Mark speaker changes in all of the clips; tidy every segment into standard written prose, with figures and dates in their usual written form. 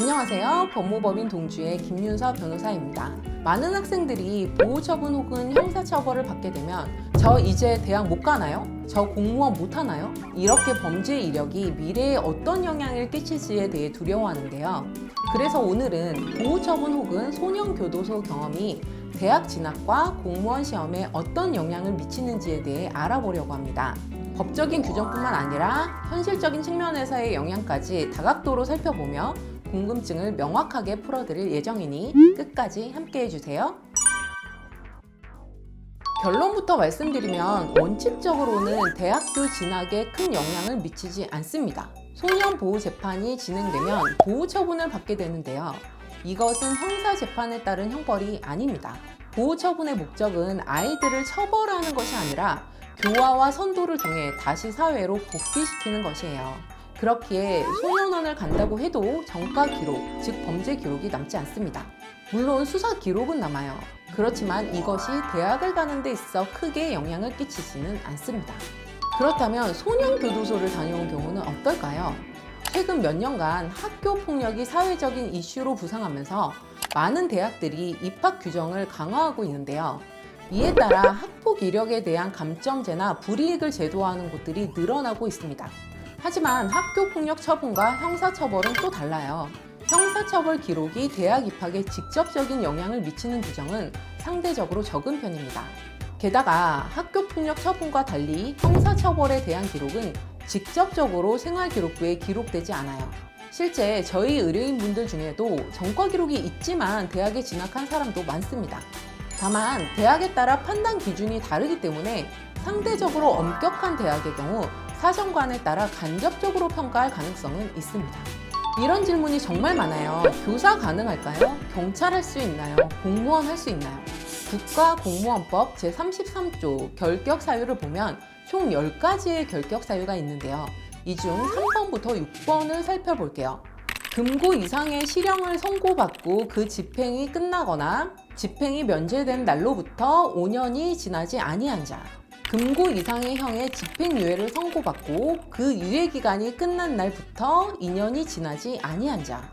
Speaker 1: 안녕하세요. 법무법인 동주의 김윤서 변호사입니다. 많은 학생들이 보호처분 혹은 형사처벌을 받게 되면 저 이제 대학 못 가나요? 저 공무원 못 하나요? 이렇게 범죄 이력이 미래에 어떤 영향을 끼칠지에 대해 두려워하는데요. 그래서 오늘은 보호처분 혹은 소년교도소 경험이 대학 진학과 공무원 시험에 어떤 영향을 미치는지에 대해 알아보려고 합니다. 법적인 규정뿐만 아니라 현실적인 측면에서의 영향까지 다각도로 살펴보며 궁금증을 명확하게 풀어드릴 예정이니 끝까지 함께 해주세요. 결론부터 말씀드리면 원칙적으로는 대학교 진학에 큰 영향을 미치지 않습니다. 소년보호재판이 진행되면 보호처분을 받게 되는데요. 이것은 형사재판에 따른 형벌이 아닙니다. 보호처분의 목적은 아이들을 처벌하는 것이 아니라 교화와 선도를 통해 다시 사회로 복귀시키는 것이에요. 그렇기에 소년원을 간다고 해도 전과 기록, 즉 범죄 기록이 남지 않습니다. 물론 수사 기록은 남아요. 그렇지만 이것이 대학을 가는 데 있어 크게 영향을 끼치지는 않습니다. 그렇다면 소년교도소를 다녀온 경우는 어떨까요? 최근 몇 년간 학교 폭력이 사회적인 이슈로 부상하면서 많은 대학들이 입학 규정을 강화하고 있는데요. 이에 따라 학폭 이력에 대한 감점제나 불이익을 제도하는 곳들이 늘어나고 있습니다. 하지만 학교폭력 처분과 형사처벌은 또 달라요. 형사처벌 기록이 대학 입학에 직접적인 영향을 미치는 규정은 상대적으로 적은 편입니다. 게다가 학교폭력 처분과 달리 형사처벌에 대한 기록은 직접적으로 생활기록부에 기록되지 않아요. 실제 저희 의뢰인분들 중에도 전과 기록이 있지만 대학에 진학한 사람도 많습니다. 다만 대학에 따라 판단 기준이 다르기 때문에 상대적으로 엄격한 대학의 경우 사정관에 따라 간접적으로 평가할 가능성은 있습니다. 이런 질문이 정말 많아요. 교사 가능할까요? 경찰 할 수 있나요? 공무원 할 수 있나요? 국가공무원법 제33조 결격 사유를 보면 총 10가지의 결격 사유가 있는데요. 이 중 3번부터 6번을 살펴볼게요. 금고 이상의 실형을 선고받고 그 집행이 끝나거나 집행이 면제된 날로부터 5년이 지나지 아니한 자, 금고 이상의 형의 집행유예를 선고받고 그 유예기간이 끝난 날부터 2년이 지나지 아니한 자,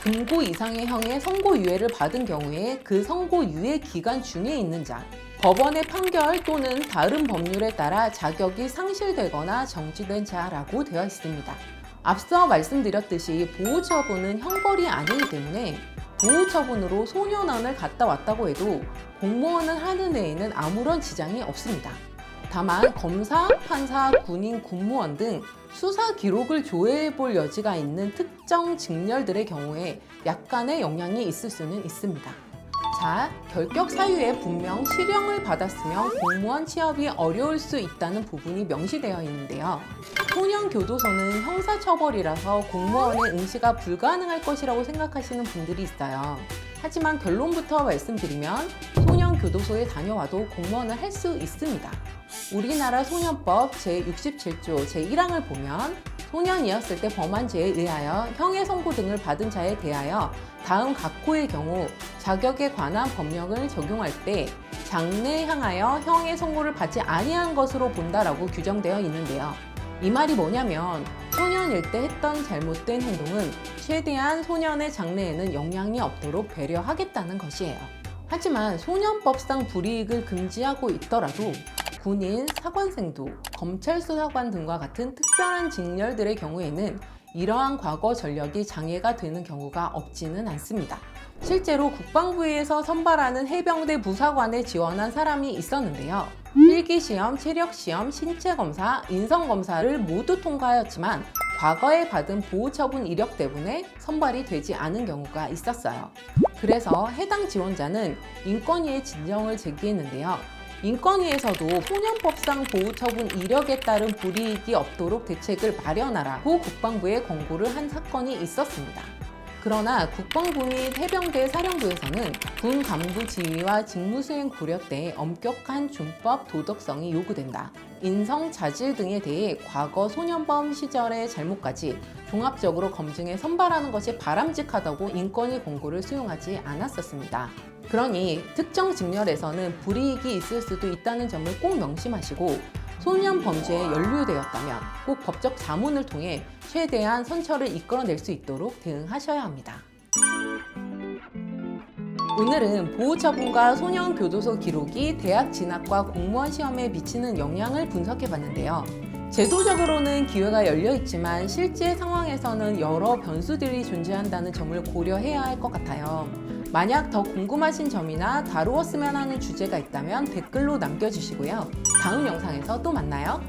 Speaker 1: 금고 이상의 형의 선고유예를 받은 경우에 그 선고유예 기간 중에 있는 자, 법원의 판결 또는 다른 법률에 따라 자격이 상실되거나 정지된 자라고 되어 있습니다. 앞서 말씀드렸듯이 보호처분은 형벌이 아니기 때문에 보호처분으로 소년원을 갔다 왔다고 해도 공무원을 하는 데에는 아무런 지장이 없습니다. 다만 검사, 판사, 군인, 군무원 등 수사 기록을 조회해 볼 여지가 있는 특정 직렬들의 경우에 약간의 영향이 있을 수는 있습니다. 자, 결격 사유에 분명 실형을 받았으면 공무원 취업이 어려울 수 있다는 부분이 명시되어 있는데요. 소년교도소는 형사처벌이라서 공무원의 응시가 불가능할 것이라고 생각하시는 분들이 있어요. 하지만 결론부터 말씀드리면 소년교도소에 다녀와도 공무원을 할 수 있습니다. 우리나라 소년법 제67조 제1항을 보면 소년이었을 때 범한 죄에 의하여 형의 선고 등을 받은 자에 대하여 다음 각호의 경우 자격에 관한 법령을 적용할 때 장래에 향하여 형의 선고를 받지 아니한 것으로 본다라고 규정되어 있는데요. 이 말이 뭐냐면 소년일 때 했던 잘못된 행동은 최대한 소년의 장래에는 영향이 없도록 배려하겠다는 것이에요. 하지만 소년법상 불이익을 금지하고 있더라도 군인, 사관생도, 검찰 수사관 등과 같은 특별한 직렬들의 경우에는 이러한 과거 전력이 장애가 되는 경우가 없지는 않습니다. 실제로 국방부에서 선발하는 해병대 부사관에 지원한 사람이 있었는데요. 필기시험, 체력시험, 신체검사, 인성검사를 모두 통과하였지만 과거에 받은 보호처분 이력 때문에 선발이 되지 않은 경우가 있었어요. 그래서 해당 지원자는 인권위에 진정을 제기했는데요. 인권위에서도 소년법상 보호처분 이력에 따른 불이익이 없도록 대책을 마련하라고 국방부에 권고를 한 사건이 있었습니다. 그러나 국방부 및 해병대 사령부에서는 군 간부 지위와 직무수행 고려 때 엄격한 준법 도덕성이 요구된다. 인성, 자질 등에 대해 과거 소년범 시절의 잘못까지 종합적으로 검증해 선발하는 것이 바람직하다고 인권위 권고를 수용하지 않았었습니다. 그러니 특정 직렬에서는 불이익이 있을 수도 있다는 점을 꼭 명심하시고 소년 범죄에 연루되었다면 꼭 법적 자문을 통해 최대한 선처를 이끌어낼 수 있도록 대응하셔야 합니다. 오늘은 보호처분과 소년 교도소 기록이 대학 진학과 공무원 시험에 미치는 영향을 분석해 봤는데요. 제도적으로는 기회가 열려 있지만 실제 상황에서는 여러 변수들이 존재한다는 점을 고려해야 할 것 같아요. 만약 더 궁금하신 점이나 다루었으면 하는 주제가 있다면 댓글로 남겨주시고요. 다음 영상에서 또 만나요.